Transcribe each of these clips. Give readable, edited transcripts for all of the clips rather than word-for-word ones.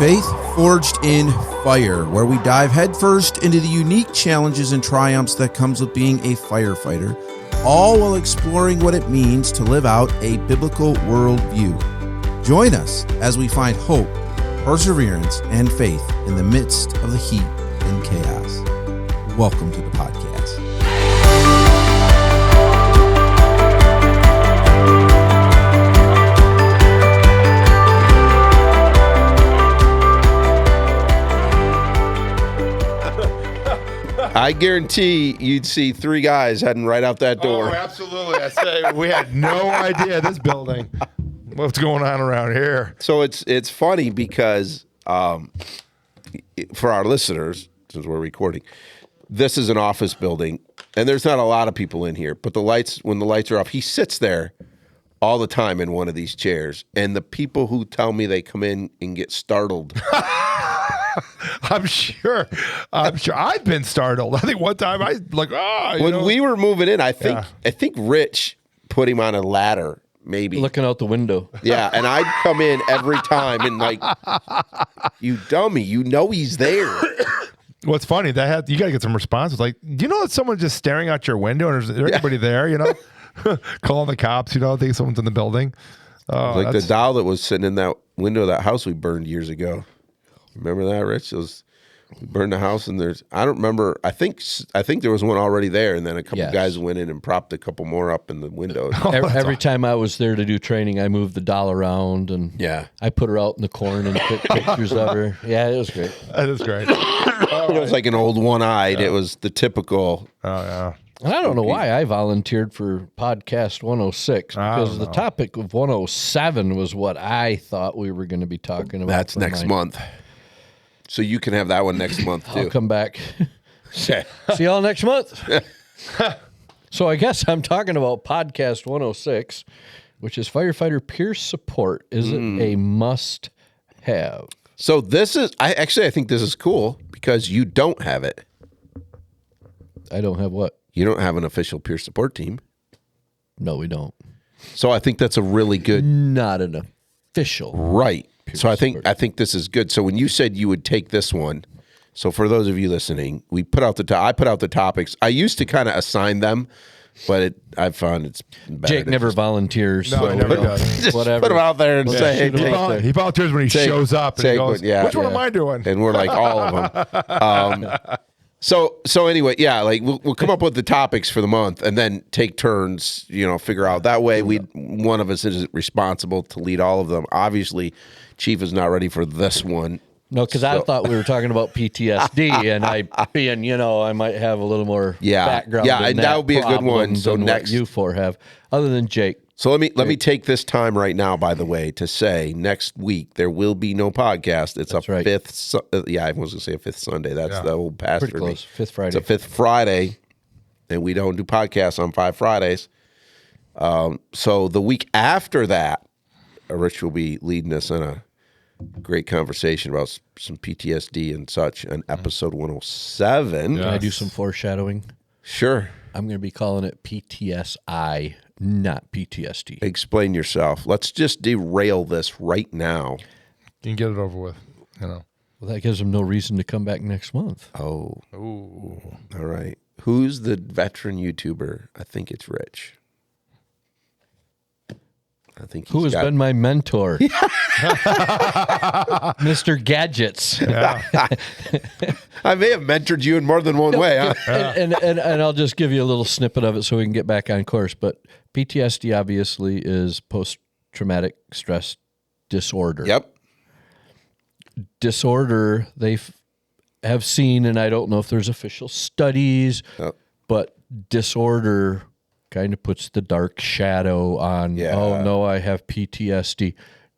Faith Forged in Fire, where we dive headfirst into the unique challenges and triumphs that comes with being a firefighter, all while exploring what it means to live out a biblical worldview. Join us as we find hope, perseverance, and faith in the midst of the heat and chaos. Welcome to the podcast. I guarantee you'd see three guys heading right out that door. Oh, absolutely. I say we had no idea this building. What's going on around here? So it's funny because for our listeners, since we're recording, this is an office building, and there's not a lot of people in here. But when the lights are off, he sits there all the time in one of these chairs. And the people who tell me they come in and get startled. I'm sure I've been startled. I think one time when we were moving in, I think Rich put him on a ladder, maybe looking out the window. Yeah, and I'd come in every time and like, you dummy, you know he's there. What's funny, you got to get some responses. Like, do you know that someone's just staring out your window and there's anybody there? You know, calling the cops. You know, think someone's in the building. Oh, like the doll that was sitting in that window of that house we burned years ago. Remember that, Rich? We burned the house, and I don't remember. I think there was one already there, and then a couple guys went in and propped a couple more up in the windows. Every time I was there to do training, I moved the doll around, and I put her out in the corn and took pictures of her. Yeah, it was great. That is great. It was like an old one-eyed. Yeah. It was the typical. Oh, yeah. I don't know why I volunteered for podcast 106, because the topic of 107 was what I thought we were going to be talking about. That's next month. So you can have that one next month, too. I'll come back. See y'all next month. So I guess I'm talking about podcast 106, which is firefighter peer support. Is it a must-have? So I think this is cool because you don't have it. I don't have what? You don't have an official peer support team. No, we don't. So I think that's a really good... Not an official. Right. So I think this is good. So when you said you would take this one, so for those of you listening, I put out the topics. I used to kind of assign them, but I found it's better. Jake never volunteers. No, he never does. Just whatever. Put him out there and say, hey, he volunteers when he shows up and he goes, which one am I doing? And we're like, all of them. So anyway, like we'll come up with the topics for the month and then take turns, figure out. That way one of us is responsible to lead all of them. Obviously, Chief is not ready for this one. No, because I thought we were talking about PTSD, and I might have a little more background. Yeah, and that would be a good one. So next, what you four have, other than Jake. So let me take this time right now, by the way, to say next week there will be no podcast. It's fifth. I was going to say a fifth Sunday. That's the old past for me. Fifth Friday. It's a fifth Friday, and we don't do podcasts on 5 Fridays. So the week after that, Rich will be leading us in a great conversation about some PTSD and such on episode 107. Can I do some foreshadowing? Sure. I'm going to be calling it PTSI, not PTSD. Explain yourself. Let's just derail this right now. You can get it over with, Well, that gives them no reason to come back next month. Oh. Ooh. All right. Who's the veteran YouTuber? I think it's Rich. I think who has been my mentor, Mr. Gadgets. Yeah. I may have mentored you in more than one way. Huh? And I'll just give you a little snippet of it so we can get back on course. But PTSD obviously is post-traumatic stress disorder. Yep. Disorder they have seen, and I don't know if there's official studies, but disorder kind of puts the dark shadow on, oh no, I have PTSD.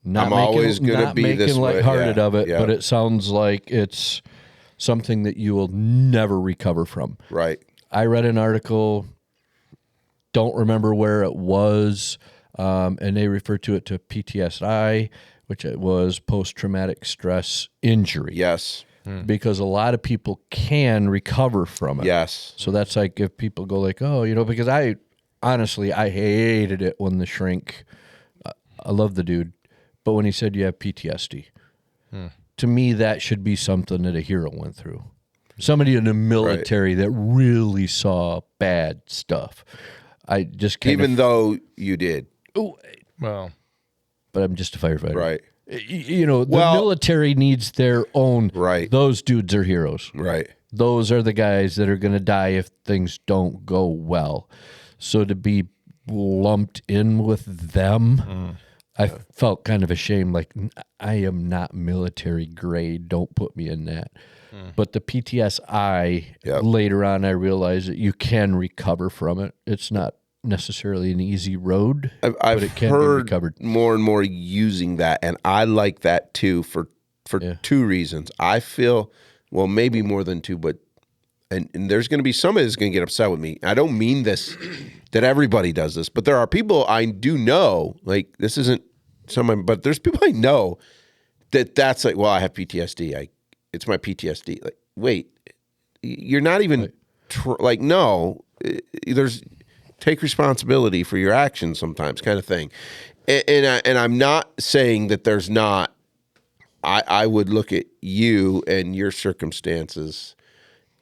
I'm always going to be this way. Lighthearted of it, but it sounds like it's something that you will never recover from. Right. I read an article, don't remember where it was, and they referred to it to PTSI, which it was post-traumatic stress injury. Yes. Because a lot of people can recover from it. Yes. So that's like if people go like, oh, because I hated it when the shrink, I love the dude, but when he said you have PTSD, to me, that should be something that a hero went through. Somebody in the military that really saw bad stuff. I just kind Even though you did. Well, but I'm just a firefighter. Right. You know, the military needs their own. Right. Those dudes are heroes. Right. Those are the guys that are going to die if things don't go well. So to be lumped in with them, I felt kind of ashamed. Like, I am not military grade. Don't put me in that. But the PTSI, later on, I realized that you can recover from it. It's not necessarily an easy road, I've but it can heard be recovered. more and more using that, and I like that too for two reasons. I feel, well, maybe more than two, but and there's going to be somebody that's going to get upset with me. I don't mean this that everybody does this, but there are people I do know. Like, this isn't someone, but there's people I know that's like, well, I have PTSD. It's my PTSD. Like, wait, you're not even like, no. There's take responsibility for your actions sometimes, kind of thing. And I'm not saying that there's not. I would look at you and your circumstances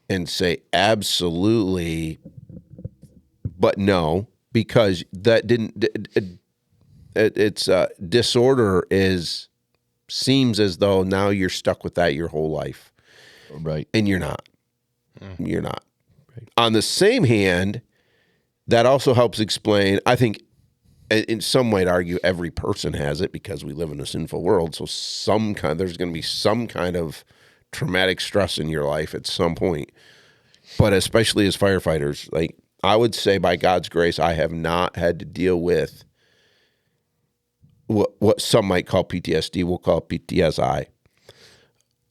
and say absolutely, but no, because that didn't. It's disorder seems as though now you're stuck with that your whole life, right? And you're not. You're not. Right. On the same hand, that also helps explain, I think, in some might argue every person has it because we live in a sinful world. So there's going to be some kind of traumatic stress in your life at some point. But especially as firefighters, like, I would say by God's grace, I have not had to deal with what some might call PTSD. We'll call it PTSI.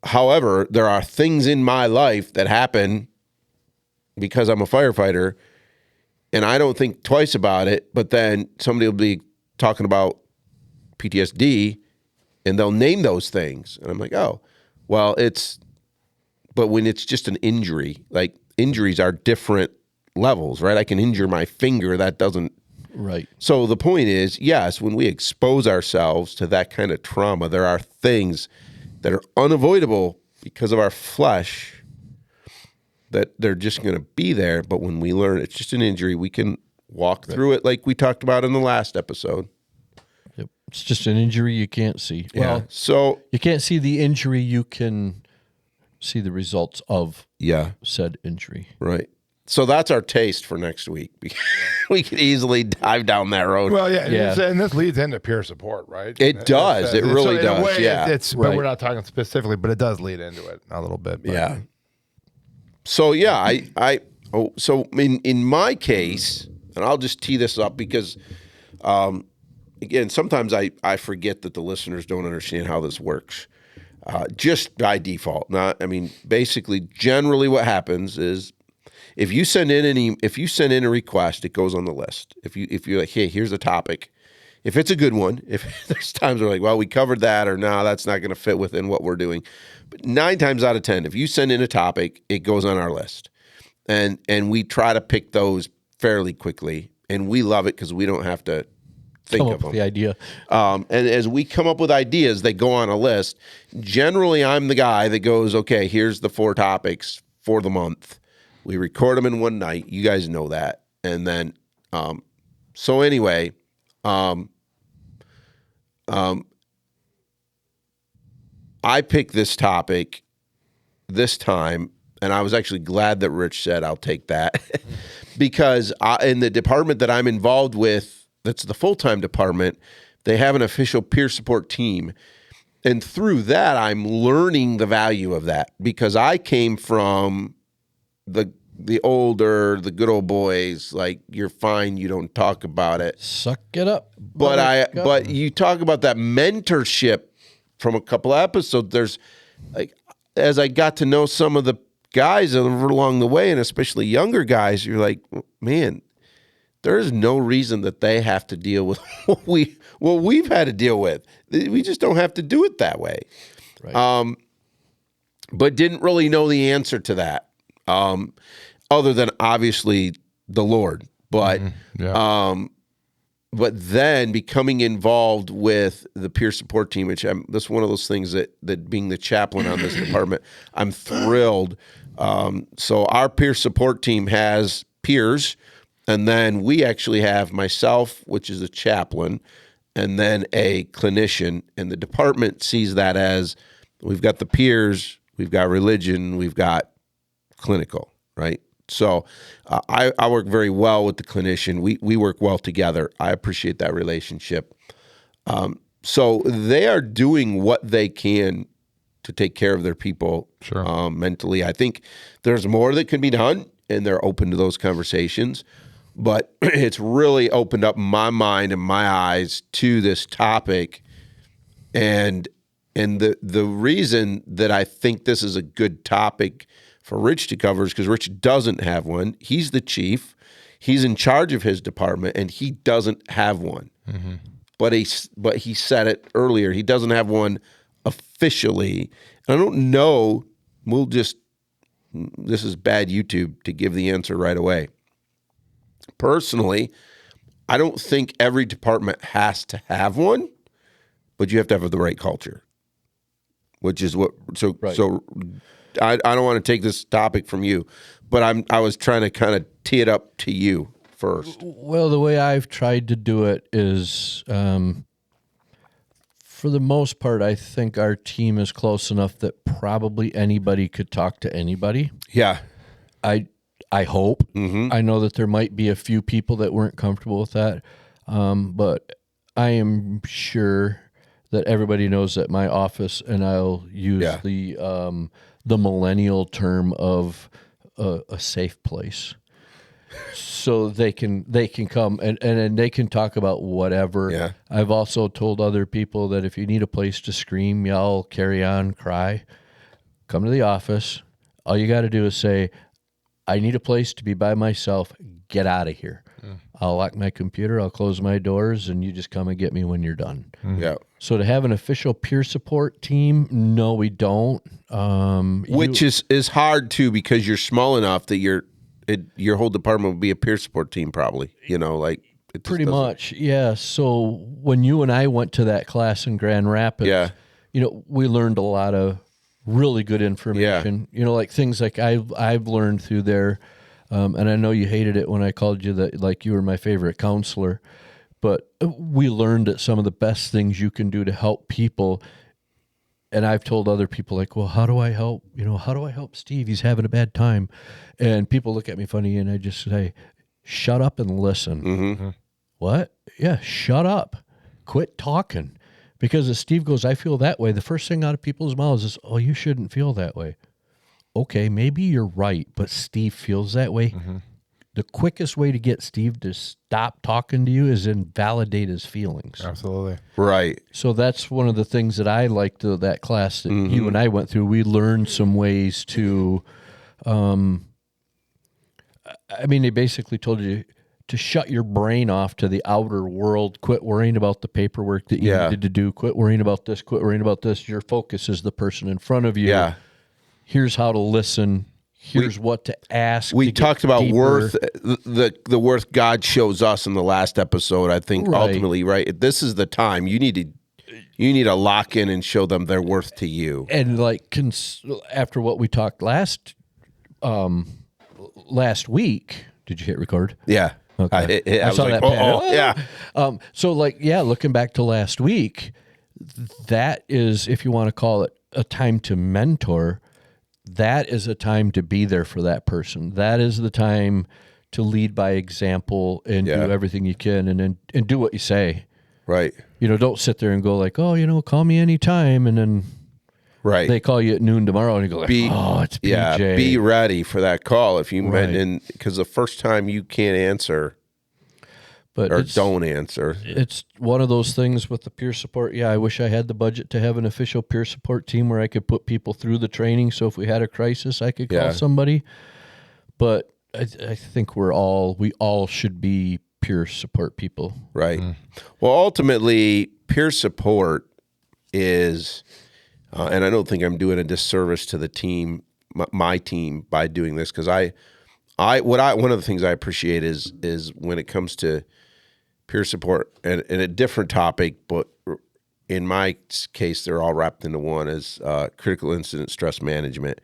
However, there are things in my life that happen because I'm a firefighter, and I don't think twice about it, but then somebody will be talking about PTSD, and they'll name those things. And I'm like, oh, well, but when it's just an injury, like, injuries are different levels, right? I can injure my finger. That doesn't. Right. So the point is, yes, when we expose ourselves to that kind of trauma, there are things that are unavoidable because of our flesh that they're just going to be there. But when we learn it's just an injury, we can walk through it like we talked about in the last episode. Yep. It's just an injury you can't see. Yeah. Well, so you can't see the injury. You can see the results of said injury. Right. So that's our taste for next week. We could easily dive down that road. Well, and this leads into peer support, right? It does. It really does. But we're not talking specifically, but it does lead into it a little bit. But. Yeah. So so in my case, and I'll just tee this up because, again, sometimes I forget that the listeners don't understand how this works. Just by default, basically, generally, what happens is, if you send in a request, it goes on the list. If you're like, hey, here's a topic. If it's a good one, if there's times where like, well, we covered that, or no, that's not going to fit within what we're doing. But 9 times out of 10, if you send in a topic, it goes on our list, and we try to pick those fairly quickly, and we love it because we don't have to think of them. The idea. And as we come up with ideas, they go on a list. Generally, I'm the guy that goes, okay, here's the 4 topics for the month. We record them in one night. You guys know that. And then, so anyway, I picked this topic this time, and I was actually glad that Rich said, I'll take that, because in the department that I'm involved with, that's the full-time department, they have an official peer support team. And through that, I'm learning the value of that, because I came from the good old boys, like, you're fine, you don't talk about it. Suck it up. But you talk about that mentorship from a couple of episodes. There's, like, as I got to know some of the guys along the way, and especially younger guys, you're like, man, there is no reason that they have to deal with what we've had to deal with. We just don't have to do it that way. Right. But didn't really know the answer to that. Other than obviously the Lord, but but then becoming involved with the peer support team, which that's one of those things that being the chaplain on this department, I'm thrilled. So our peer support team has peers, and then we actually have myself, which is a chaplain, and then a clinician, and the department sees that as we've got the peers, we've got religion, we've got clinical, right? So I work very well with the clinician. We work well together. I appreciate that relationship. So they are doing what they can to take care of their people mentally. I think there's more that can be done, and they're open to those conversations. But it's really opened up my mind and my eyes to this topic. And the reason that I think this is a good topic for Rich to cover is because Rich doesn't have one. He's the chief. He's in charge of his department, and he doesn't have one. Mm-hmm. But he said it earlier. He doesn't have one officially. And I don't know. This is bad YouTube to give the answer right away. Personally, I don't think every department has to have one, but you have to have the right culture, which is what. So I don't want to take this topic from you, but I was trying to kind of tee it up to you first. Well, the way I've tried to do it is, for the most part, I think our team is close enough that probably anybody could talk to anybody. Yeah. I hope. Mm-hmm. I know that there might be a few people that weren't comfortable with that, but I am sure that everybody knows that my office, and I'll use the millennial term of a safe place, so they can come and they can talk about whatever. Yeah. I've also told other people that if you need a place to scream, yell, carry on, cry, come to the office. All you got to do is say, I need a place to be by myself. Get out of here. I'll lock my computer. I'll close my doors, and you just come and get me when you're done. Yeah. So to have an official peer support team, no, we don't. Which is hard too, because you're small enough that your whole department would be a peer support team, probably. Pretty much, yeah. So when you and I went to that class in Grand Rapids, we learned a lot of really good information. Like things like I've learned through there, and I know you hated it when I called you that, like you were my favorite counselor, but we learned that some of the best things you can do to help people. And I've told other people, like, well, how do I help? How do I help Steve? He's having a bad time. And people look at me funny, and I just say, shut up and listen. Mm-hmm. What? Yeah, shut up. Quit talking. Because as Steve goes, I feel that way, the first thing out of people's mouths is, oh, you shouldn't feel that way. Okay, maybe you're right, but Steve feels that way. Mm-hmm. The quickest way to get Steve to stop talking to you is invalidate his feelings. Absolutely. Right. So that's one of the things that I liked of that class that you and I went through. We learned some ways to, they basically told you to shut your brain off to the outer world. Quit worrying about the paperwork that you needed to do. Quit worrying about this. Quit worrying about this. Your focus is the person in front of you. Yeah. Here's how to listen. Here's what to ask. We talked about worth, the worth God shows us in the last episode. I think ultimately, right? This is the time you need to lock in and show them their worth to you. And like after what we talked last week, did you hit record? Yeah. Okay. I saw like, that. Yeah. Looking back to last week, that is, if you want to call it a time to mentor, that is a time to be there for that person. That is the time to lead by example and do everything you can and do what you say. Right. Don't sit there and go like, oh, call me anytime. And then they call you at noon tomorrow and you go like, it's PJ. Yeah, be ready for that call if you because the first time you can't answer or don't answer. It's one of those things with the peer support. Yeah, I wish I had the budget to have an official peer support team where I could put people through the training. So if we had a crisis, I could call somebody. But I think we all should be peer support people. Right. Well, ultimately, peer support is, and I don't think I'm doing a disservice to the team, my team, by doing this, because one of the things I appreciate is when it comes to peer support, and a different topic, but in my case, they're all wrapped into one, is critical incident stress management.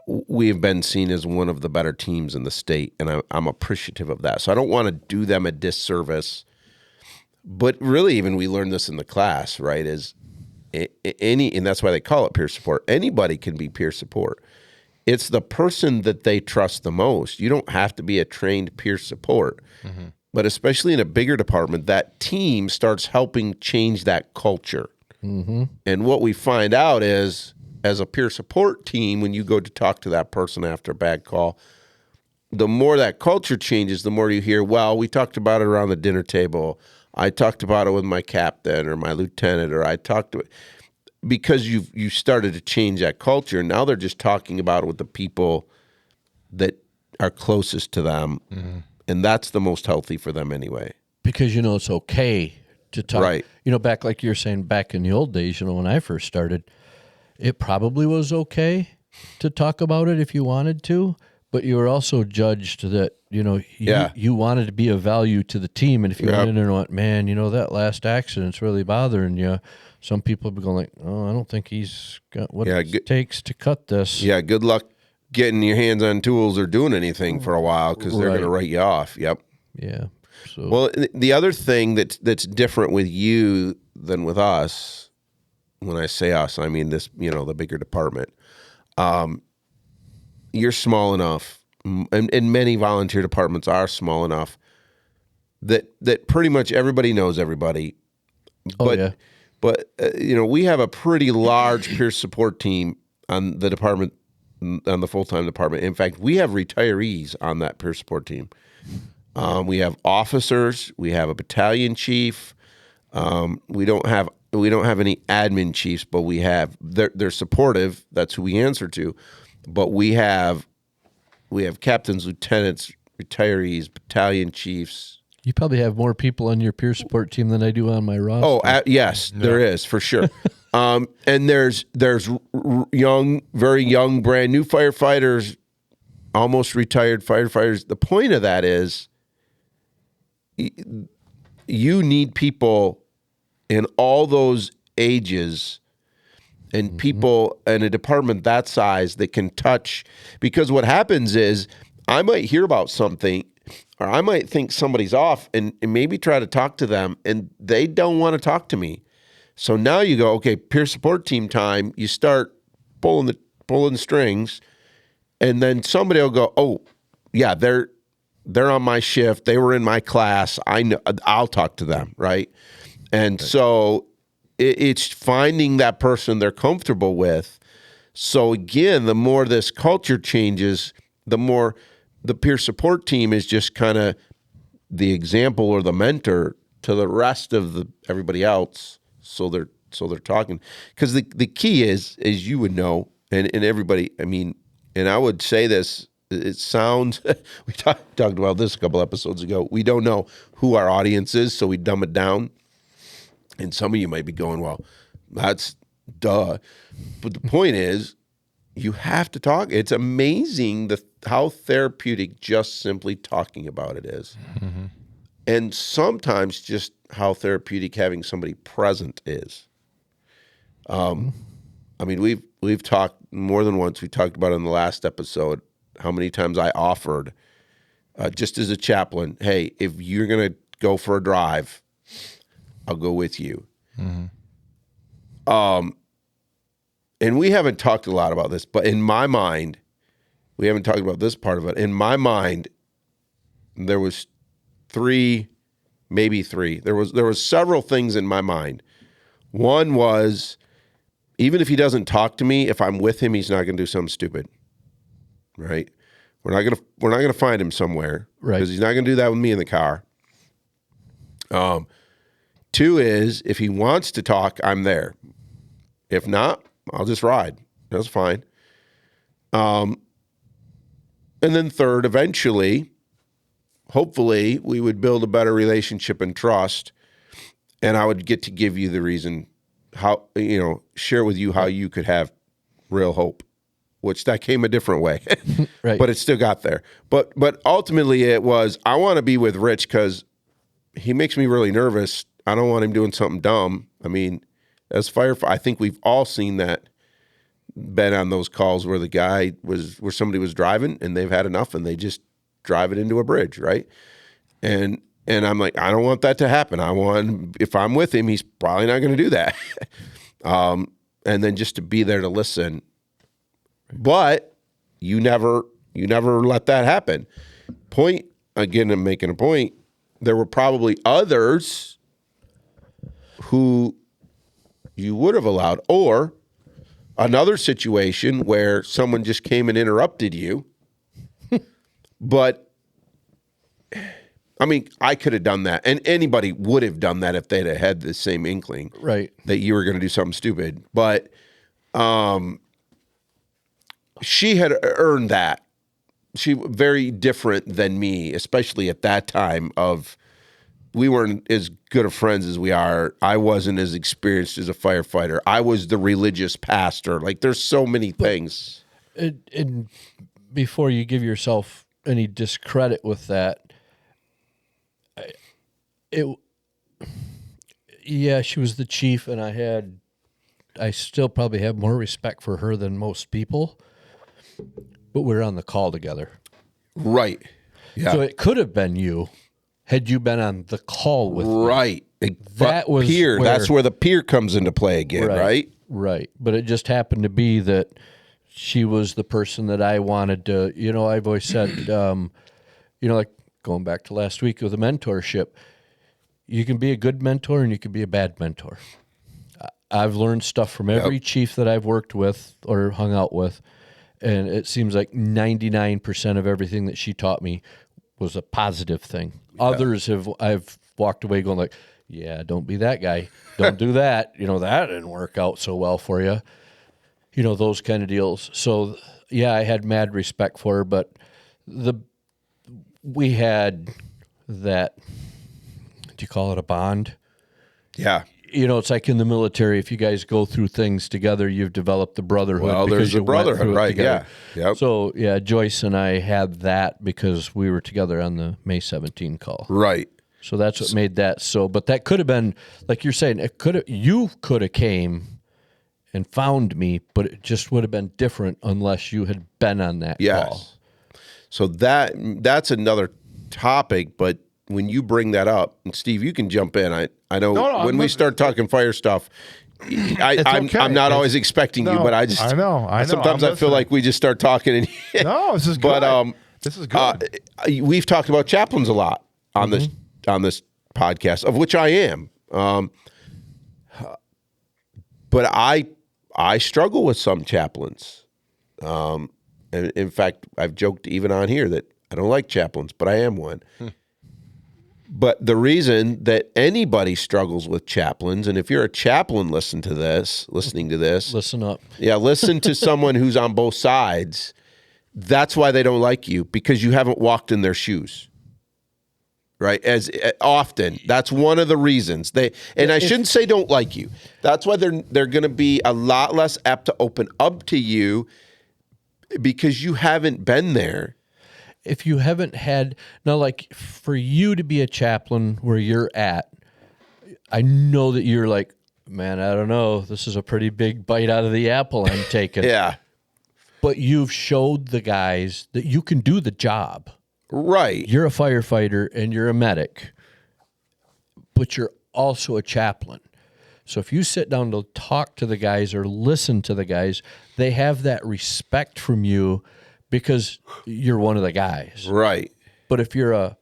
We have been seen as one of the better teams in the state, and I'm appreciative of that. So I don't want to do them a disservice. But really, even we learned this in the class, right, is and that's why they call it peer support. Anybody can be peer support. It's the person that they trust the most. You don't have to be a trained peer support. Mm-hmm. But especially in a bigger department, that team starts helping change that culture. Mm-hmm. And what we find out is, as a peer support team, when you go to talk to that person after a bad call, the more that culture changes, the more you hear, well, we talked about it around the dinner table. I talked about it with my captain or my lieutenant, or I talked to it. Because you started to change that culture. Now they're just talking about it with the people that are closest to them. Mm-hmm. And that's the most healthy for them anyway. Because, it's okay to talk. Right. Back like you're saying, back in the old days, when I first started, it probably was okay to talk about it if you wanted to, but you were also judged that, you wanted to be of value to the team. And if you went in there and went, man, that last accident's really bothering you, some people would be going like, oh, I don't think he's got what it takes to cut this. Yeah, good luck getting your hands on tools or doing anything for a while, because they're going to write you off. Yep. Yeah. So. Well, the other thing that's different with you than with us, when I say us, I mean this, the bigger department. You're small enough, and many volunteer departments are small enough that pretty much everybody knows everybody. But we have a pretty large peer support team on the department, on the full-time department. In fact, we have retirees on that peer support team. We have officers. We have a battalion chief. We don't have any admin chiefs, but they're supportive. That's who we answer to. But we have captains, lieutenants, retirees, battalion chiefs. You probably have more people on your peer support team than I do on my roster. Oh, yes, there is, for sure. And there's young, very young, brand new firefighters, almost retired firefighters. The point of that is you need people in all those ages and people in a department that size that can touch. Because what happens is I might hear about something, or I might think somebody's off and maybe try to talk to them, and they don't want to talk to me. So now you go, okay, peer support team time. You start pulling the strings, and then somebody will go, oh, yeah, they're on my shift. They were in my class. I know. I'll talk to them, right? And so it's finding that person they're comfortable with. So again, the more this culture changes, the more the peer support team is just kind of the example or the mentor to the rest of everybody else. So they're talking, because the key is, as you would know, and everybody, I mean, and I would say this, it sounds, we talked about this a couple episodes ago. We don't know who our audience is, so we dumb it down. And some of you might be going, well, that's duh. But the point is, you have to talk. It's amazing how therapeutic just simply talking about it is. Mm-hmm. And sometimes just how therapeutic having somebody present is. I mean, we've talked more than once. We talked about it in the last episode how many times I offered, just as a chaplain, hey, if you're going to go for a drive, I'll go with you. Mm-hmm. And we haven't talked a lot about this, but in my mind, we haven't talked about this part of it. In my mind, there was maybe three. There was several things in my mind. One was, even if he doesn't talk to me, if I'm with him, he's not going to do something stupid, right? We're not gonna find him somewhere, right? Because he's not going to do that with me in the car. Two is, if he wants to talk, I'm there. If not, I'll just ride. That's fine. And then third, eventually, hopefully, we would build a better relationship and trust, and I would get to give you the reason, how, share with you how you could have real hope, which that came a different way, right? But it still got there. But ultimately, it was, I want to be with Rich because he makes me really nervous. I don't want him doing something dumb. I mean, as firefighter, I think we've all seen that, been on those calls where where somebody was driving and they've had enough and they just drive it into a bridge, right? And I'm like, I don't want that to happen. If I'm with him, he's probably not going to do that. And then just to be there to listen. But you never let that happen. Point, again, I'm making a point. There were probably others who you would have allowed, or another situation where someone just came and interrupted you. But I mean, I could have done that, and anybody would have done that if they'd have had the same inkling, Right, that you were going to do something stupid. But she had earned that. She very different than me, especially at that time. We weren't as good of friends as we are. I wasn't as experienced as a firefighter. I was the religious pastor. Like, there's so many things. and before you give yourself any discredit with that, she was the chief, and I still probably have more respect for her than most people, but we were on the call together. Right. Yeah. So it could have been you had you been on the call with me. Right. That was peer. That's where the peer comes into play again, right? Right. But it just happened to be that she was the person that I wanted to, I've always said, like going back to last week with the mentorship, you can be a good mentor and you can be a bad mentor. I've learned stuff from every chief that I've worked with or hung out with, and it seems like 99% of everything that she taught me was a positive thing. Yeah. Others I've walked away going like, yeah, don't be that guy. Don't do that. That didn't work out so well for you. Those kind of deals. So, yeah, I had mad respect for her, but we had that, do you call it a bond? Yeah. It's like in the military, if you guys go through things together, you've developed the brotherhood. Well, there's the brotherhood, right? Together. Yeah. Yep. So, yeah, Joyce and I had that because we were together on the May 17 call. Right. So that's what made that so. But that could have been, like you're saying, you could have came and found me, but it just would have been different unless you had been on that call. So that's another topic, but when you bring that up, and Steve, you can jump in. I know when we start talking fire stuff, I'm not always expecting you, but I know. Sometimes I feel like we just start talking. And no, this is good. But this is good. We've talked about chaplains a lot on this podcast, of which I am. But I struggle with some chaplains. And in fact, I've joked even on here that I don't like chaplains, but I am one. But the reason that anybody struggles with chaplains, and if you're a chaplain listening to this, listen up. Yeah, listen to someone who's on both sides. That's why they don't like you, because you haven't walked in their shoes. Right? As often. That's one of the reasons. I shouldn't say don't like you. That's why they're going to be a lot less apt to open up to you, because you haven't been there. If you haven't had, now, like, for you to be a chaplain where you're at, I know that you're like, man, I don't know, this is a pretty big bite out of the apple I'm taking. Yeah. But you've showed the guys that you can do the job. Right. You're a firefighter and you're a medic, but you're also a chaplain. So if you sit down to talk to the guys or listen to the guys, they have that respect from you because you're one of the guys. Right. But if you're a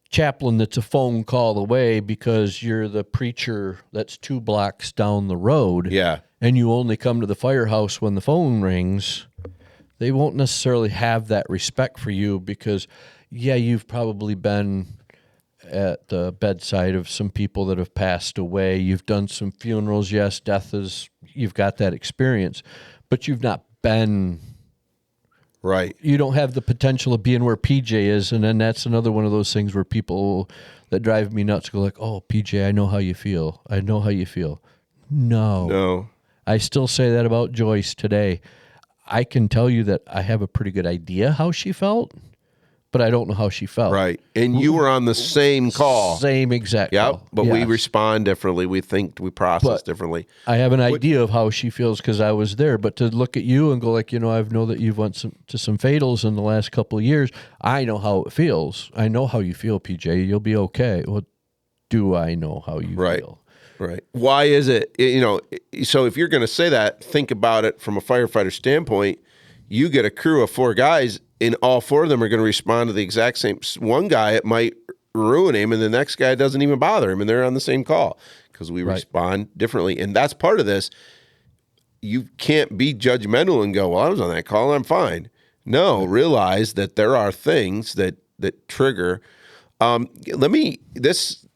chaplain that's a phone call away because you're the preacher that's 2 blocks down the road, and you only come to the firehouse when the phone rings, they won't necessarily have that respect for you because, you've probably been at the bedside of some people that have passed away. You've done some funerals. Yes, you've got that experience, but you've not been... Right. You don't have the potential of being where PJ is, and then that's another one of those things where people that drive me nuts go like, oh, PJ, I know how you feel. I know how you feel. No. I still say that about Joyce today. I can tell you that I have a pretty good idea how she felt, but I don't know how she felt. Right. And you were on the same call. Same exact Yep. call. But we Yes. respond differently. We think, we process differently. I have an idea of how she feels because I was there. But to look at you and go like, I know that you've went to some fatals in the last couple of years. I know how it feels. I know how you feel, PJ. You'll be okay. Well, do I know how you feel? Right. Why is it, so if you're going to say that, think about it from a firefighter standpoint. You get a crew of 4 guys, and all 4 of them are going to respond to the exact same. One guy, it might ruin him, and the next guy doesn't even bother him, and they're on the same call because we respond differently. And that's part of this. You can't be judgmental and go, well, I was on that call, I'm fine. No, realize that there are things that trigger. This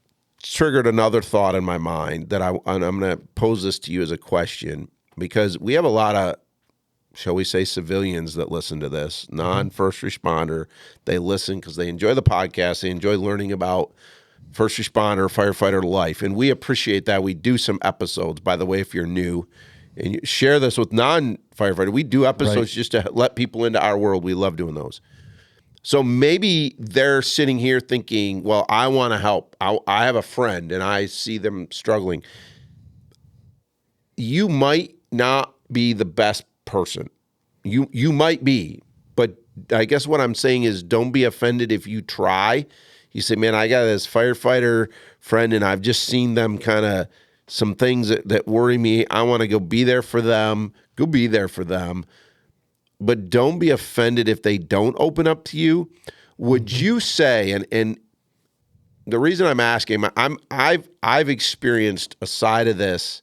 triggered another thought in my mind that I'm going to pose this to you as a question, because we have a lot of, shall we say, civilians that listen to this, non-first responder. They listen because they enjoy the podcast. They enjoy learning about first responder, firefighter life. And we appreciate that. We do some episodes, by the way, if you're new, and you share this with non-firefighter. We do episodes just to let people into our world. We love doing those. So maybe they're sitting here thinking, well, I want to help. I have a friend and I see them struggling. You might not be the best person. You might be, but I guess what I'm saying is don't be offended if you try. You say, man, I got this firefighter friend and I've just seen them kind of some things that worry me. I want to go be there for them. Go be there for them. But don't be offended if they don't open up to you. Would you say, and the reason I'm asking, I've experienced a side of this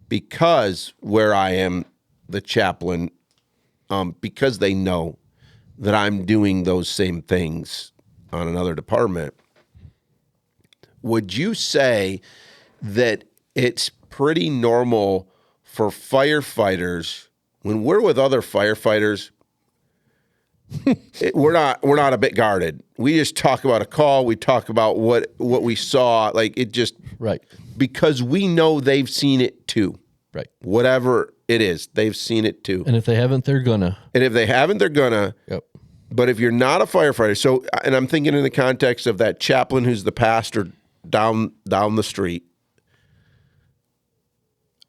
because where I am the chaplain, because they know that I'm doing those same things on another department. Would you say that it's pretty normal for firefighters when we're with other firefighters? We're not a bit guarded. We just talk about a call. We talk about what we saw. Like it just because we know they've seen it too. Right. Whatever it is, they've seen it too. And if they haven't, they're gonna. And if they haven't, they're gonna. Yep. But if you're not a firefighter, so, and I'm thinking in the context of that chaplain who's the pastor down the street,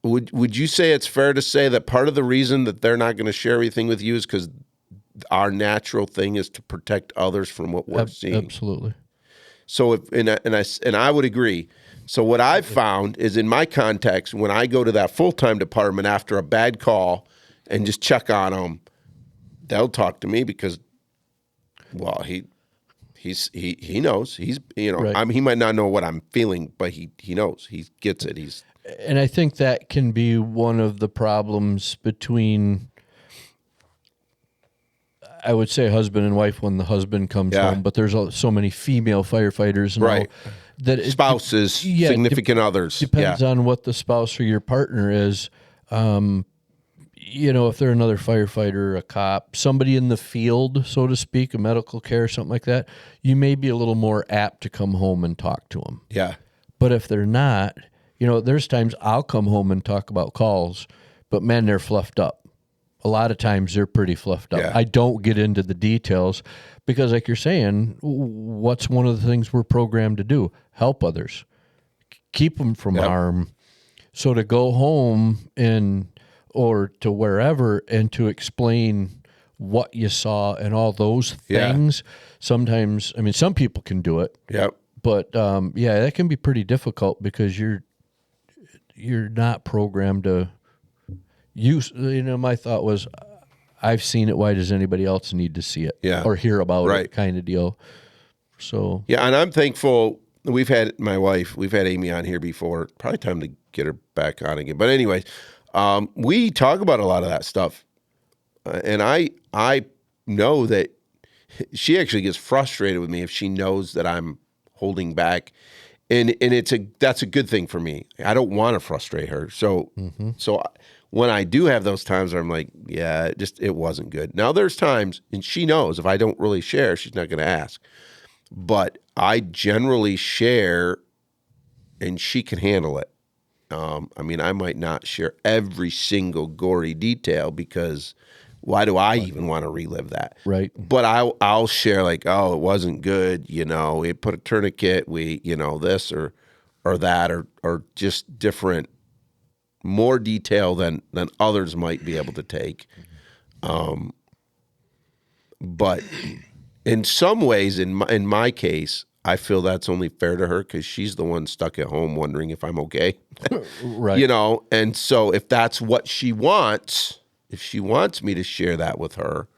would you say it's fair to say that part of the reason that they're not going to share everything with you is because our natural thing is to protect others from what we're seeing? Absolutely. So if and I would agree. So what I've found is in my context, when I go to that full-time department after a bad call and just check on them, they'll talk to me because, well, he knows. He's Right. I mean, he might not know what I'm feeling, but he knows. He gets it. And I think that can be one of the problems between, I would say, husband and wife when the husband comes home, but there's so many female firefighters now that spouses, significant others. Depends on what the spouse or your partner is. If they're another firefighter, a cop, somebody in the field, so to speak, a medical care, something like that, you may be a little more apt to come home and talk to them. Yeah. But if they're not, there's times I'll come home and talk about calls, but man, they're fluffed up. A lot of times they're pretty fluffed up. Yeah. I don't get into the details because, like you're saying, what's one of the things we're programmed to do? Help others. Keep them from harm. So to go home or to wherever and to explain what you saw and all those things, sometimes, I mean, some people can do it. Yep. But that can be pretty difficult because you're not programmed to use. My thought was, I've seen it. Why does anybody else need to see it or hear about it? Kind of deal. So and I'm thankful. We've had Amy on here before. Probably time to get her back on again. But anyways, we talk about a lot of that stuff, and I know that she actually gets frustrated with me if she knows that I'm holding back, and that's a good thing for me. I don't want to frustrate her. So when I do have those times where I'm like, it wasn't good. Now there's times, and she knows if I don't really share, she's not going to ask. But I generally share, and she can handle it. I mean, I might not share every single gory detail because Why do I even want to relive that? Right. But I'll share like, oh, it wasn't good. We put a tourniquet, this or that, or just different, more detail than others might be able to take. But in some ways, in my case, I feel that's only fair to her because she's the one stuck at home wondering if I'm okay. Right. And so if that's what she wants, if she wants me to share that with her,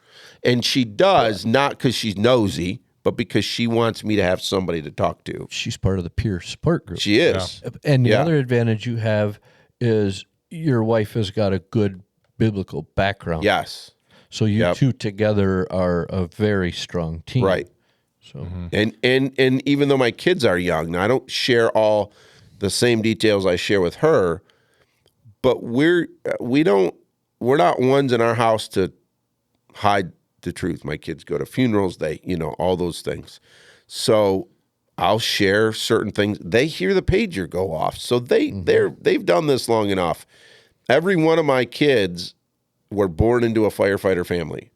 and she does, not because she's nosy, but because she wants me to have somebody to talk to. She's part of the peer support group. She is. And the other advantage you have is your wife has got a good biblical background. Yes. So you two together are a very strong team. Right. So And even though my kids are young, now I don't share all the same details I share with her, but we're not ones in our house to hide the truth. My kids go to funerals, they, all those things. So I'll share certain things. They hear the pager go off. So they've done this long enough. Every one of my kids were born into a firefighter family.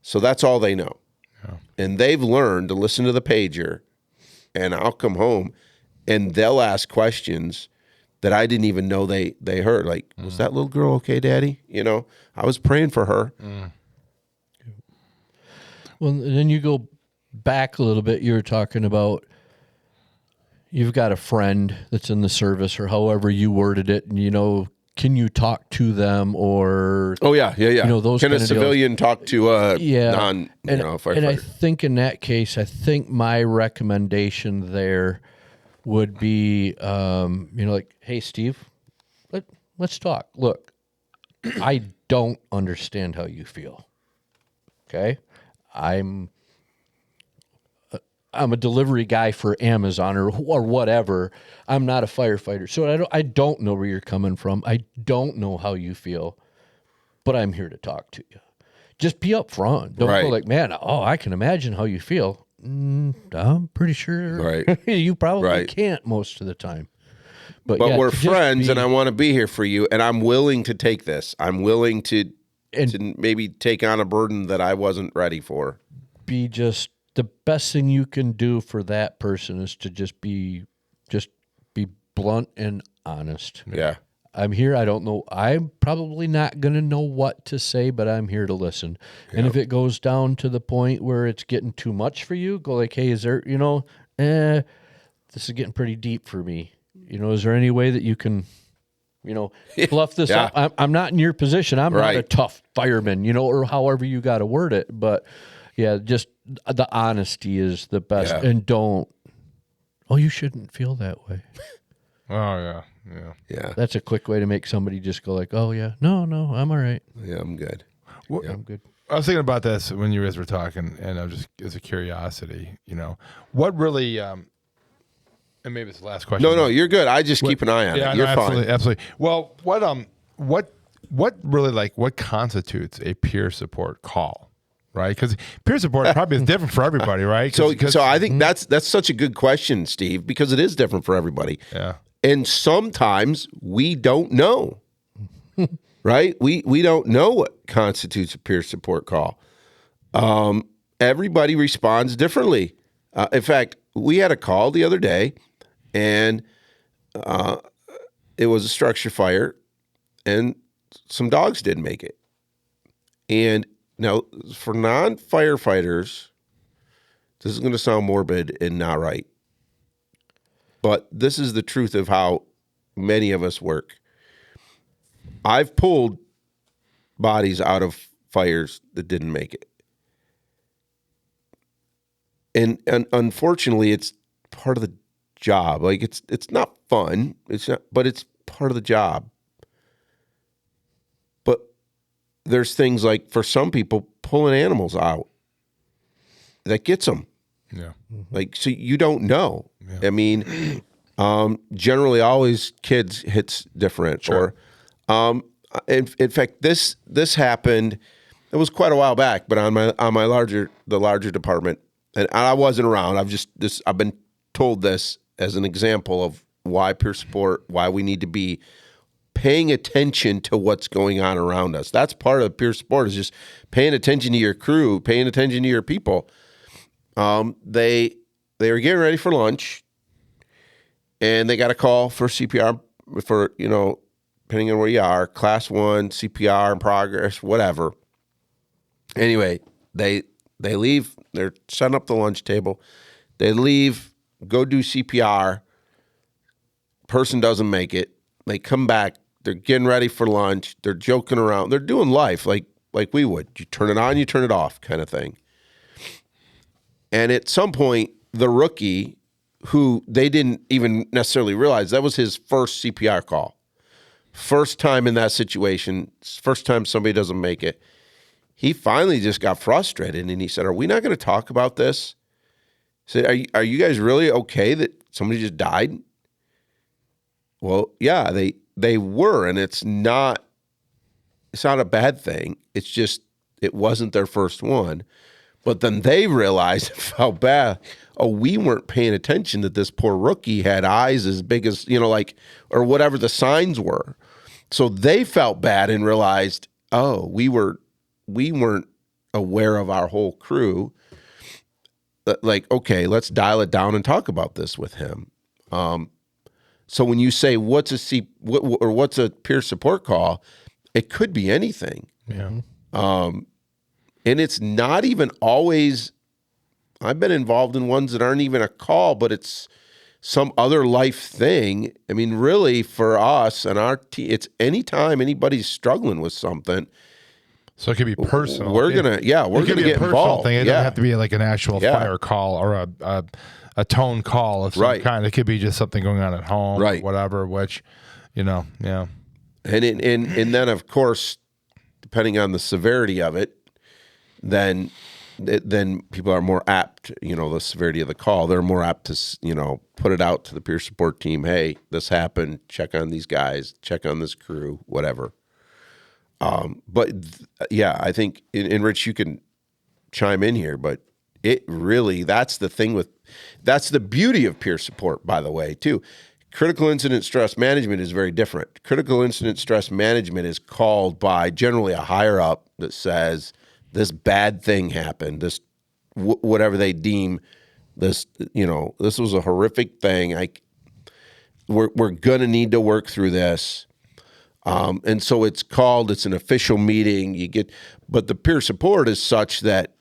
So that's all they know. Yeah. And they've learned to listen to the pager, and I'll come home and they'll ask questions that I didn't even know they heard. Like, was that little girl okay, Daddy? I was praying for her. Well, then you go back a little bit. You were talking about you've got a friend that's in the service, or however you worded it, and can you talk to them, or Those can a civilian talk to a firefighter? And I think in that case, my recommendation there would be, like, hey, Steve, let's talk. Look, I don't understand how you feel. Okay, I'm a delivery guy for Amazon or whatever. I'm not a firefighter. So I don't know where you're coming from. I don't know how you feel, but I'm here to talk to you. Just be upfront. Don't go like, man, I can imagine how you feel. I'm pretty sure you probably can't most of the time. But we're friends, and I want to be here for you, and I'm willing to take this. I'm willing to maybe take on a burden that I wasn't ready for. The best thing you can do for that person is to just be blunt and honest. Yeah. I'm here. I don't know. I'm probably not going to know what to say, but I'm here to listen. And if it goes down to the point where it's getting too much for you, go like, hey, is there, this is getting pretty deep for me. Is there any way that you can, fluff this up? I'm not in your position. I'm not a tough fireman, or however you got to word it. But just the honesty is the best. Yeah. And you shouldn't feel that way. Oh, yeah. That's a quick way to make somebody just go like, oh, yeah, no, I'm all right. Yeah, I'm good. I'm good. I was thinking about this when you guys were talking, and I was just, as a curiosity, what really, and maybe it's the last question. No, you're good. I just keep an eye on it. You're fine. Absolutely. Well, what really, what constitutes a peer support call? Right, because peer support probably is different for everybody, right? So I think that's such a good question, Steve, because it is different for everybody. Yeah, and sometimes we don't know, right? We don't know what constitutes a peer support call. Everybody responds differently. In fact, we had a call the other day, and it was a structure fire, and some dogs didn't make it, and now, for non-firefighters, this is going to sound morbid and not right, but this is the truth of how many of us work. I've pulled bodies out of fires that didn't make it. And unfortunately, it's part of the job. Like, it's not fun, but it's part of the job. There's things like, for some people, pulling animals out that gets them. Yeah. Like, so you don't know. Yeah. I mean, generally, always kids hits different. Sure. Or, in fact, this happened. It was quite a while back, but on the larger department, and I wasn't around. I've been told this as an example of why peer support, why we need to be paying attention to what's going on around us. That's part of peer support, is just paying attention to your crew, paying attention to your people. They were getting ready for lunch, and they got a call for CPR for, depending on where you are, class 1, CPR in progress, whatever. Anyway, they leave. They're setting up the lunch table. They leave, go do CPR. Person doesn't make it. They come back. They're getting ready for lunch. They're joking around. They're doing life like we would. You turn it on, you turn it off kind of thing. And at some point, the rookie, who they didn't even necessarily realize, that was his first CPR call. First time in that situation, first time somebody doesn't make it. He finally just got frustrated, and he said, "Are we not going to talk about this?" He said, Are you guys really okay that somebody just died?" Well, yeah, they were, and it's not a bad thing. It's just it wasn't their first one. But then they realized and felt bad. Oh, we weren't paying attention that this poor rookie had eyes as big as, or whatever the signs were. So they felt bad and realized, oh, we weren't aware of our whole crew. Like, okay, let's dial it down and talk about this with him. So when you say what's a peer support call, it could be anything. Yeah. And it's not even always, I've been involved in ones that aren't even a call, but it's some other life thing. I mean, really for us and our team, it's anytime anybody's struggling with something. So it could be personal. We're going to get involved. Thing. It doesn't have to be like an actual fire call or a tone call of some kind. It could be just something going on at home, or whatever, which, yeah. And then, of course, depending on the severity of it, then people are more apt, the severity of the call, they're more apt to, put it out to the peer support team. Hey, this happened. Check on these guys, check on this crew, whatever. But I think, and Rich, you can chime in here, but it really, that's the beauty of peer support, by the way, too. Critical incident stress management is very different. Critical incident stress management is called by generally a higher up that says, this bad thing happened, this whatever they deem this, this was a horrific thing. We're going to need to work through this. And so it's an official meeting. But the peer support is such that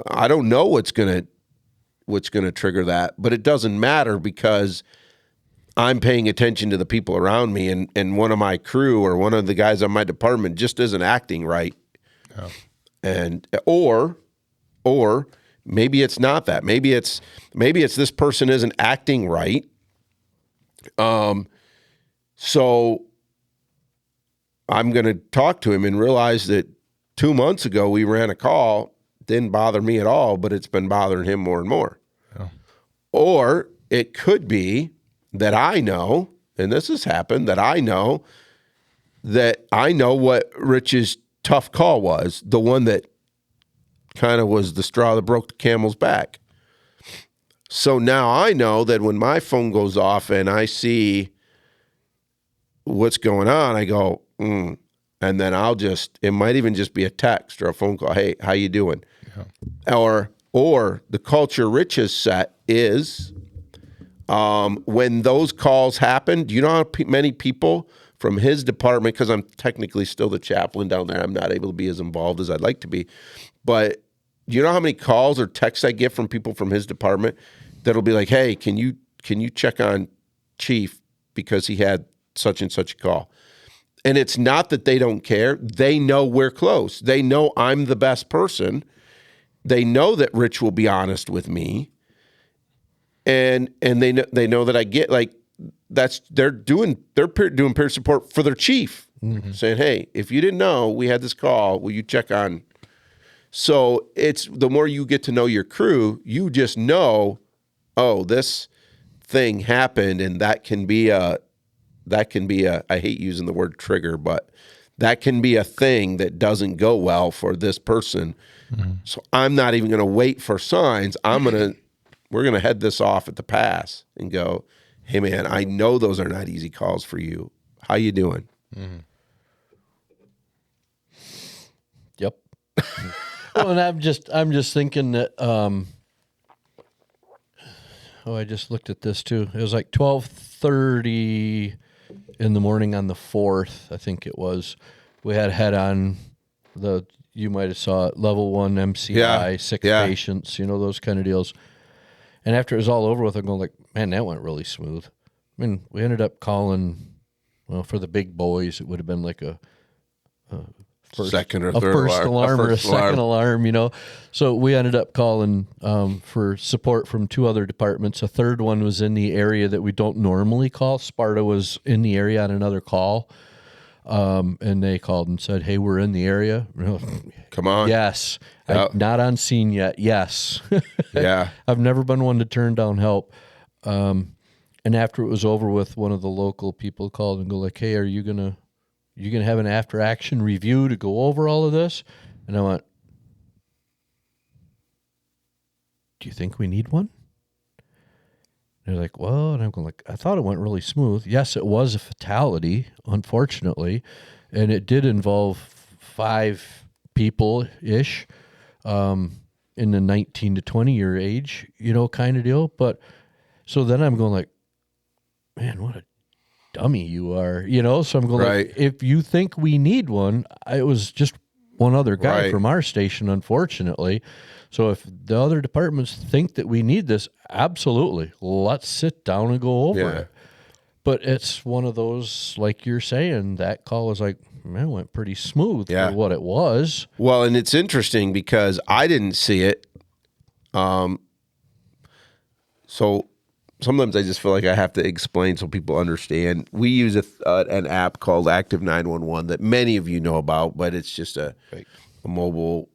I don't know what's going to trigger that, but it doesn't matter because I'm paying attention to the people around me, and one of my crew or one of the guys on my department just isn't acting right. Yeah. And or maybe it's not that. Maybe it's this person isn't acting right. So I'm going to talk to him and realize that 2 months ago we ran a call, didn't bother me at all, but it's been bothering him more and more. Yeah. Or it could be that I know, and this has happened, that I know what Rich's tough call was, the one that kind of was the straw that broke the camel's back. So now I know that when my phone goes off and I see what's going on, I go, and then it might even just be a text or a phone call. Hey, how you doing? Yeah. Or the culture Rich has set is when those calls happen, do you know how many people from his department, because I'm technically still the chaplain down there, I'm not able to be as involved as I'd like to be, but do you know how many calls or texts I get from people from his department that'll be like, hey, can you check on Chief because he had such and such a call? And it's not that they don't care. They know we're close. They know I'm the best person. They know that Rich will be honest with me. And they know that I get, like, they're doing peer support for their chief, saying, hey, if you didn't know we had this call, will you check on? So it's the more you get to know your crew, you just know, oh, this thing happened, and that can be a I hate using the word trigger, but that can be a thing that doesn't go well for this person. Mm-hmm. So I'm not even going to wait for signs. We're going to head this off at the pass and go, hey man, I know those are not easy calls for you. How you doing? Yep. Well, and I'm just thinking that. I just looked at this too. It was like 12:30 in the morning on the 4th, I think it was. We had on you might have saw it, level 1 MCI, 6 patients, those kind of deals. And after it was all over with, I'm going like, man, that went really smooth. I mean, we ended up calling, for the big boys, it would have been like a second or a third first alarm or a second alarm, So we ended up calling for support from 2 other departments. A third one was in the area that we don't normally call. Sparta was in the area on another call. And they called and said, hey, we're in the area. Come on. Yes. Yep. Not on scene yet. Yes. Yeah. I've never been one to turn down help. And after it was over with, one of the local people called and go like, hey, are you going to have an after action review to go over all of this? And I went, do you think we need one? And they're like, well, and I'm going like, I thought it went really smooth. Yes, it was a fatality, unfortunately. And it did involve 5 people-ish in the 19 to 20 year age, kind of deal. But so then I'm going like, man, what a dummy you are, So I'm going like, if you think we need one, it was just one other guy from our station, unfortunately. So if the other departments think that we need this, absolutely, let's sit down and go over it. But it's one of those, like you're saying, that call was like, man, it went pretty smooth for what it was. Well, and it's interesting because I didn't see it. So sometimes I just feel like I have to explain so people understand. We use an app called Active 911 that many of you know about, but it's just a mobile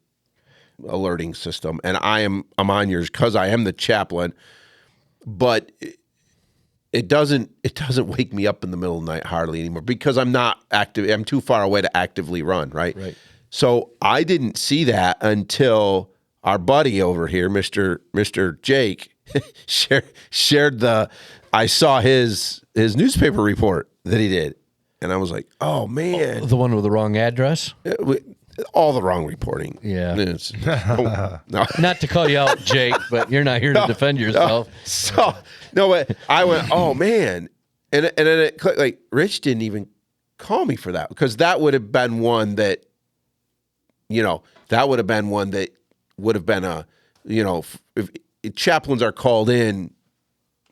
alerting system. And I'm on yours because I am the chaplain, but it doesn't wake me up in the middle of the night hardly anymore because I'm not active. I'm too far away to actively run, right? So I didn't see that until our buddy over here, Mr. Jake, shared I saw his newspaper report that he did, and I was like, oh man, The one with the wrong address? All the wrong reporting. Yeah. No. Not to call you out, Jake, but you're not here to defend yourself. But I went, oh man, and then it clicked, like Rich didn't even call me for that because that would have been one that, would have been a, if chaplains are called in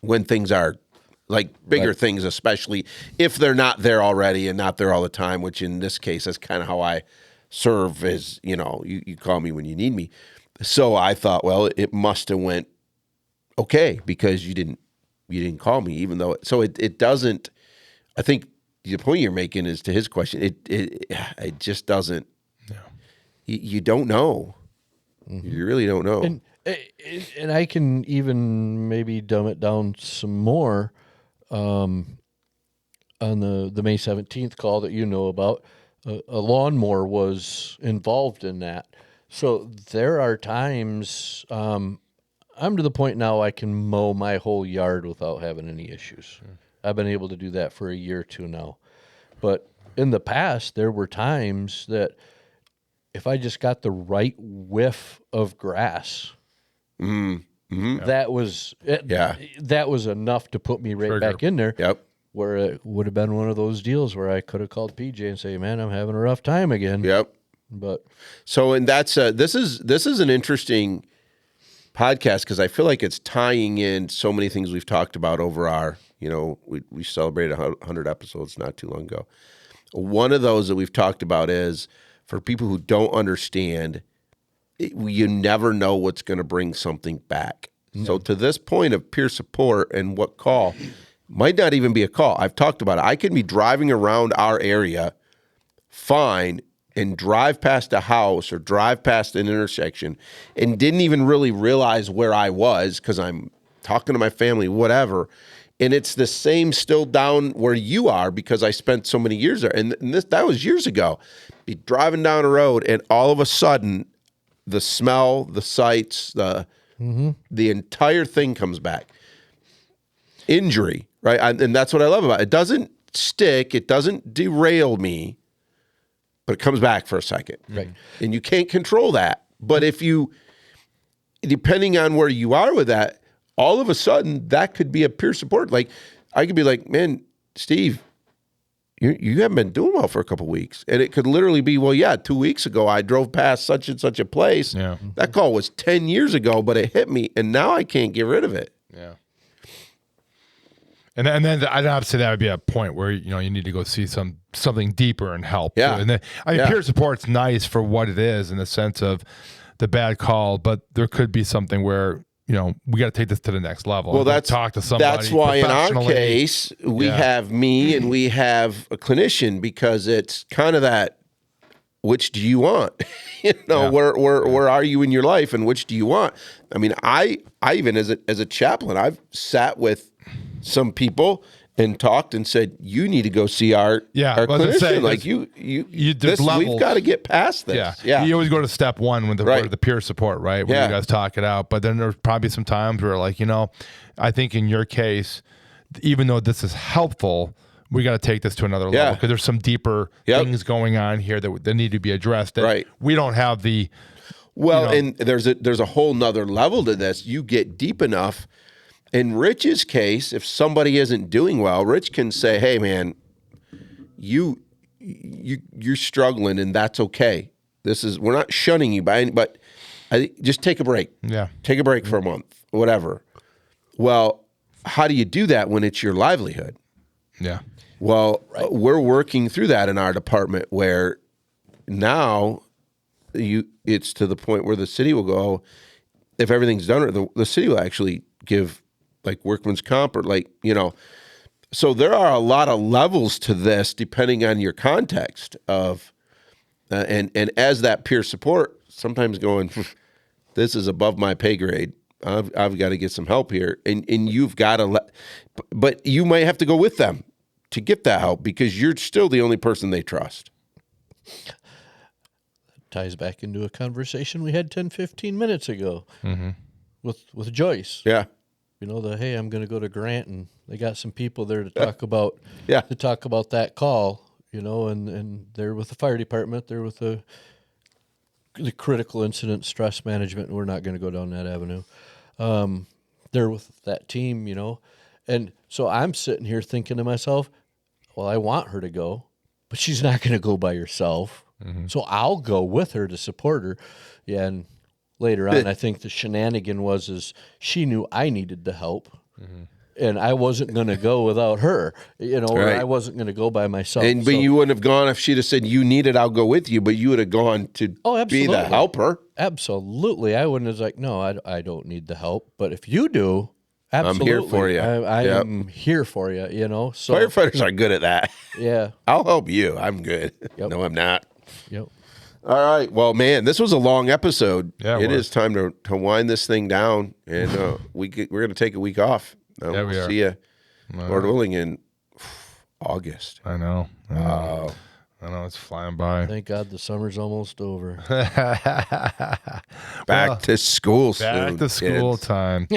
when things are like bigger things, especially if they're not there already and not there all the time, which in this case is kind of how I serve as, you call me when you need me. So I thought, well, it must have went okay because you didn't call me, even though it doesn't. I think the point you're making is to his question. It just doesn't. No. You don't know. Mm-hmm. You really don't know. And I can even maybe dumb it down some more. On the May 17th call that you know about, a lawnmower was involved in that. So there are times I'm to the point now I can mow my whole yard without having any issues. Sure. I've been able to do that for a year or two now. But in the past, there were times that if I just got the right whiff of grass, that was that was enough to put me right back in there. Yep. Where it would have been one of those deals where I could have called PJ and say, "Man, I'm having a rough time again." Yep. But and that's this is an interesting podcast because I feel like it's tying in so many things we've talked about over our, we celebrated 100 episodes not too long ago. One of those that we've talked about is for people who don't understand, you never know what's going to bring something back. Mm-hmm. So to this point of peer support and what call might not even be a call. I've talked about it. I could be driving around our area fine and drive past a house or drive past an intersection and didn't even really realize where I was because I'm talking to my family, whatever. And it's the same still down where you are because I spent so many years there. And that was years ago. Be driving down a road and all of a sudden the smell, the sights, the entire thing comes back. Injury, right? And that's what I love about it. It doesn't stick. It doesn't derail me, but it comes back for a second. Right. And you can't control that. But if you, depending on where you are with that, all of a sudden that could be a peer support. Like I could be like, man, Steve, you haven't been doing well for a couple of weeks. And it could literally be, well, yeah, 2 weeks ago I drove past such and such a place. Yeah. That call was 10 years ago, but it hit me and now I can't get rid of it. Yeah. And then I'd have to say that would be a point where, you know, you need to go see something deeper and help. Yeah. And then, I mean, peer support's nice for what it is in the sense of the bad call, but there could be something where, you know, we got to take this to the next level. Well, that's talk to somebody. That's why in our professionally. case we have me and we have a clinician, because it's kind of that. Which do you want? You know, where are you in your life, and which do you want? I mean, I even as a chaplain, I've sat with some people and talked and said, you need to go see our clinician. Say, like we've got to get past this. Yeah. You always go to step one with the peer support, right? Where Yeah. you guys talk it out. But then there's probably some times where, like, you know, I think in your case, even though this is helpful, we got to take this to another level, because there's some deeper things going on here that need to be addressed. That we don't have the. Well, and there's a whole nother level to this. You get deep enough. In Rich's case, if somebody isn't doing well, Rich can say, "Hey, man, you're struggling, and that's okay. We're not shunning you but just take a break. Yeah, take a break for a month, whatever." Well, how do you do that when it's your livelihood? Yeah. Well, we're working through that in our department, where now it's to the point where the city will go, if everything's done, the city will actually give like workman's comp, or like, you know. So there are a lot of levels to this depending on your context of, and as that peer support, sometimes going, this is above my pay grade. I've got to get some help here, and you've got to but you might have to go with them to get that help, because you're still the only person they trust. Ties back into a conversation we had 10, 15 minutes ago with Joyce. Yeah. You know, hey, I'm going to go to Grant, and they got some people there to talk about that call, you know, and they're with the fire department, they're with the critical incident stress management, and we're not going to go down that avenue. They're with that team, you know. And so I'm sitting here thinking to myself, well, I want her to go, but she's not going to go by herself. So I'll go with her to support her. Yeah, and later on, I think the shenanigan is she knew I needed the help, and I wasn't going to go without her, you know, or I wasn't going to go by myself. But you wouldn't have gone if she'd have said, you need it, I'll go with you, but you would have gone to be the helper. Absolutely. I wouldn't have like, no, I don't need the help, but if you do, absolutely. I'm here for you. I am here for you, you know. So firefighters are good at that. Yeah. I'll help you. I'm good. Yep. No, I'm not. Yep. All right. Well, man, this was a long episode. Yeah, it is time to wind this thing down, and we're going to take a week off. Yeah, we are. See you, Lord willing, in August. I know. Wow. I know, it's flying by. Thank God the summer's almost over. Back to school soon. Back to school kids. time.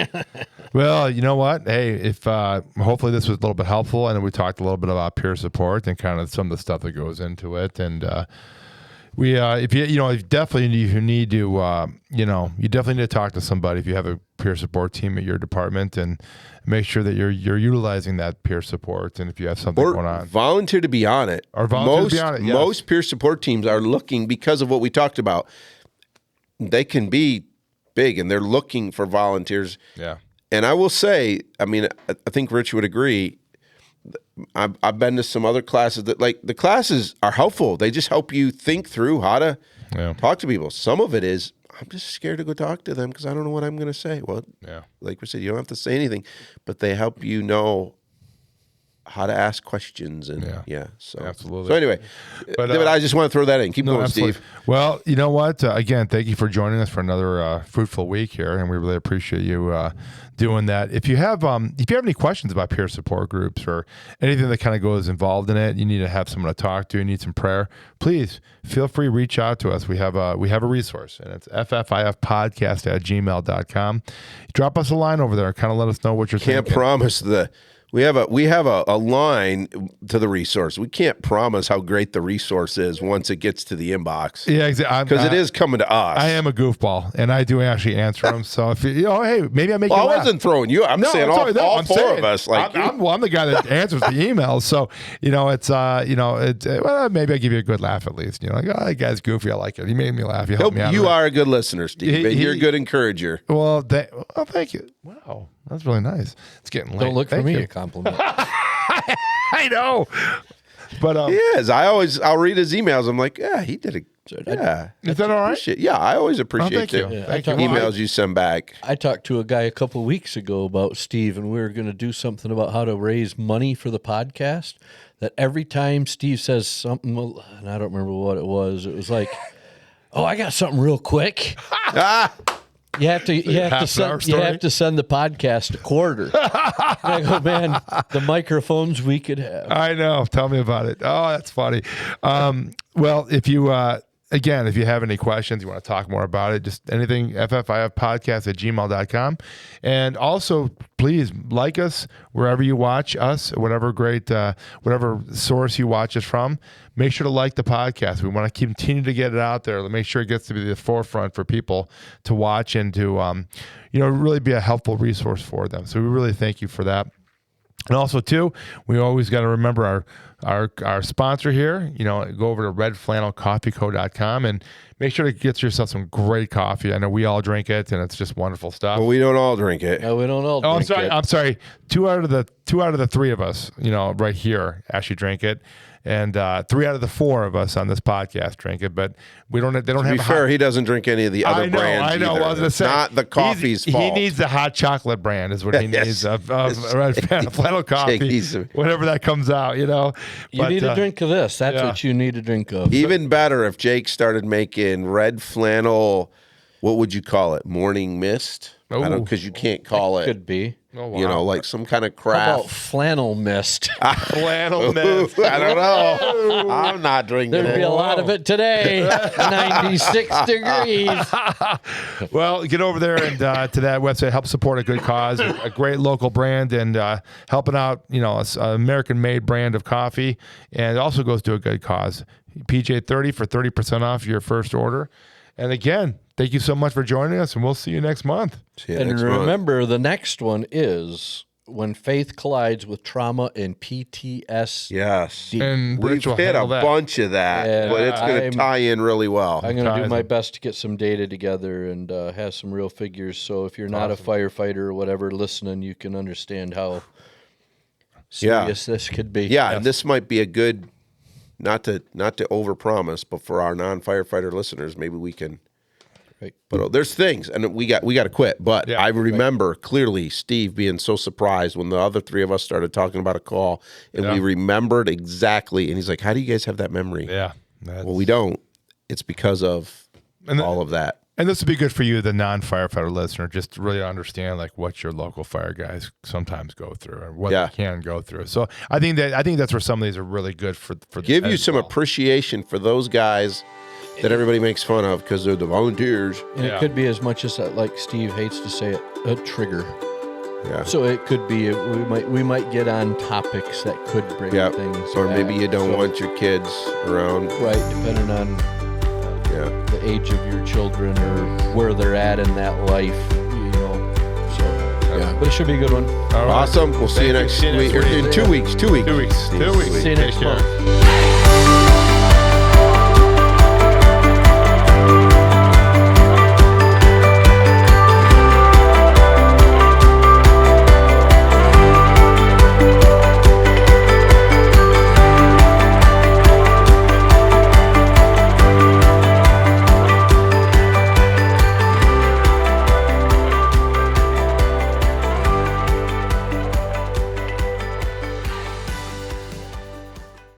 Well, you know what? Hey, if hopefully this was a little bit helpful, and we talked a little bit about peer support and kind of some of the stuff that goes into it, and we if you definitely need to you definitely need to talk to somebody if you have a peer support team at your department, and make sure that you're utilizing that peer support, and if you have something going on, volunteer to be on it. Or volunteer to be on it. Yes. Most peer support teams are looking, because of what we talked about, they can be big and they're looking for volunteers. Yeah. And I will say, I mean, I think Rich would agree. I've been to some other classes that, like, the classes are helpful. They just help you think through how to talk to people. Some of it is, I'm just scared to go talk to them because I don't know what I'm going to say. Well, like we said, you don't have to say anything, but they help you know how to ask questions. And so absolutely. So anyway, but I just want to throw that in. Keep going, absolutely. Steve. Well, you know what? Again, thank you for joining us for another fruitful week here, and we really appreciate you doing that. If you have any questions about peer support groups or anything that kind of goes involved in it, you need to have someone to talk to, you need some prayer, please feel free to reach out to us. We have a resource, and it's ffifpodcast@gmail.com. Drop us a line over there. Kind of let us know what you're thinking. Can't promise We have a line to the resource. We can't promise how great the resource is once it gets to the inbox. Yeah, exactly. Because it is coming to us. I am a goofball, and I do actually answer them. So if hey, maybe I make you I laugh. wasn't throwing you. I'm saying all four of us. Like I'm the guy that answers the emails. So well, maybe I give you a good laugh at least. Like, oh, that guy's goofy. I like it. He made me laugh. He helped me out. You are a good listener, Steve. You're a good encourager. Well, thank you. Wow, that's really nice. It's getting late. Don't look for me a compliment. I know, but he is. I'll read his emails. I'm like, yeah, he did a. Yeah, is that all right? Yeah, I always appreciate thank you. the Thank you. emails you send back. I talked to a guy a couple of weeks ago about Steve, and we were going to do something about how to raise money for the podcast. That every time Steve says something, and I don't remember what it was like, "Oh, I got something real quick." You have to send the podcast a quarter. And I go, man, the microphones we could have. I know. Tell me about it. Oh, that's funny. Well, if you have any questions, you want to talk more about it, just anything, ffifpodcast@gmail.com. And also, please like us wherever you watch us, whatever source you watch us from. Make sure to like the podcast. We want to continue to get it out there. Make sure it gets to be the forefront for people to watch and to, really be a helpful resource for them. So we really thank you for that. And also, too, we always got to remember our sponsor here. Go over to redflannelcoffeeco.com and make sure to get yourself some great coffee. I know we all drink it, and it's just wonderful stuff. Well, we don't all drink it. No, we don't all drink it. I'm sorry. Two out of the three of us, right here, actually drink it. And 3 out of the 4 of us on this podcast drink it, but they don't have. To be fair, he doesn't drink any of the other brands. I know. Either. I was going to say, not the coffee's fault. He needs the hot chocolate brand, is what he needs of Red Flannel Coffee. Whenever that comes out, You need a drink of this. That's what you need to drink of. Even better if Jake started making Red Flannel. What would you call it? Morning mist? Because you can't call it. Could be. Oh, wow. Like some kind of craft. How about flannel mist? Flannel mist. I don't know. I'm not drinking There'd be a lot of it today. 96 degrees. Well, get over there and to that website. Help support a good cause, a great local brand, and helping out, an American-made brand of coffee. And it also goes to a good cause. PJ30 for 30% off your first order. And again, thank you so much for joining us, and we'll see you next month. And remember, the next one is When Faith Collides with Trauma and PTSD. Yes. And we've hit a bunch of that, but it's going to tie in really well. I'm going to do my best to get some data together and have some real figures. So if you're not a firefighter or whatever listening, you can understand how serious this could be. Yeah, and this might be a good, not to overpromise, but for our non-firefighter listeners, maybe we can. Right. But there's things, and we got to quit. But I remember clearly Steve being so surprised when the other 3 of us started talking about a call, and we remembered exactly. And he's like, "How do you guys have that memory?" Yeah. Well, we don't. It's because of all of that. And this would be good for you, the non-firefighter listener, just to really understand what your local fire guys sometimes go through and what they can go through. So I think that's where some of these are really good for give you some appreciation for those guys that everybody makes fun of because they're the volunteers. And it could be as much as like Steve hates to say it, a trigger. Yeah. So it could be we might get on topics that could bring things. Or maybe you don't want your kids around. Right, depending on the age of your children or where they're at in that life, but it should be a good one. All right. Awesome. We'll see you next week. In 2 weeks. 2 weeks. 2 weeks. See you next month.